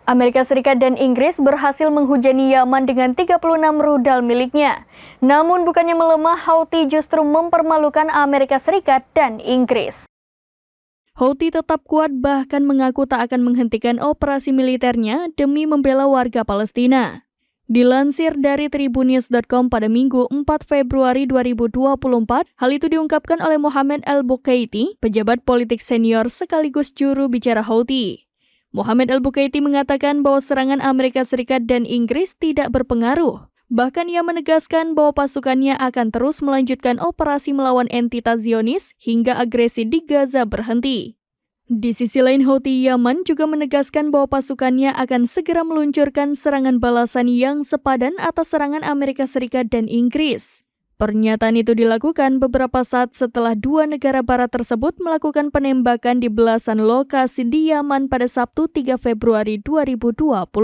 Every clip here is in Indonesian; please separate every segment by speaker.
Speaker 1: Amerika Serikat dan Inggris berhasil menghujani Yaman dengan 36 rudal miliknya. Namun bukannya melemah, Houthi justru mempermalukan Amerika Serikat dan Inggris. Houthi tetap kuat bahkan mengaku tak akan menghentikan operasi militernya demi membela warga Palestina. Dilansir dari tribunnews.com pada Minggu 4 Februari 2024, hal itu diungkapkan oleh Mohammed Al-Bukaiti, pejabat politik senior sekaligus juru bicara Houthi. Mohammed Al-Bukaiti mengatakan bahwa serangan Amerika Serikat dan Inggris tidak berpengaruh. Bahkan ia menegaskan bahwa pasukannya akan terus melanjutkan operasi melawan entitas Zionis hingga agresi di Gaza berhenti. Di sisi lain, Houthi Yaman juga menegaskan bahwa pasukannya akan segera meluncurkan serangan balasan yang sepadan atas serangan Amerika Serikat dan Inggris. Pernyataan itu dilakukan beberapa saat setelah dua negara barat tersebut melakukan penembakan di belasan lokasi di Yaman pada Sabtu 3 Februari 2024.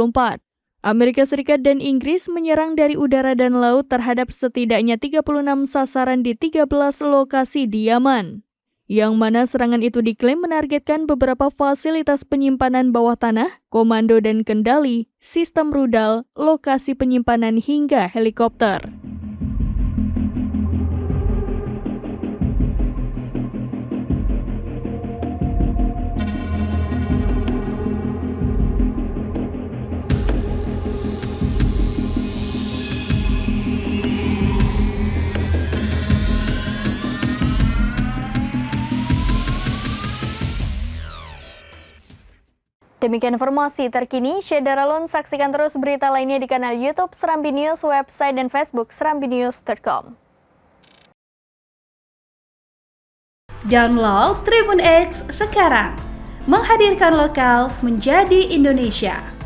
Speaker 1: Amerika Serikat dan Inggris menyerang dari udara dan laut terhadap setidaknya 36 sasaran di 13 lokasi di Yaman. Yang mana serangan itu diklaim menargetkan beberapa fasilitas penyimpanan bawah tanah, komando dan kendali, sistem rudal, lokasi penyimpanan hingga helikopter. Demikian informasi terkini, Syederalon saksikan terus berita lainnya di kanal YouTube Serambi News, website dan Facebook serambinews.com.
Speaker 2: Download Tribun X sekarang, menghadirkan lokal menjadi Indonesia.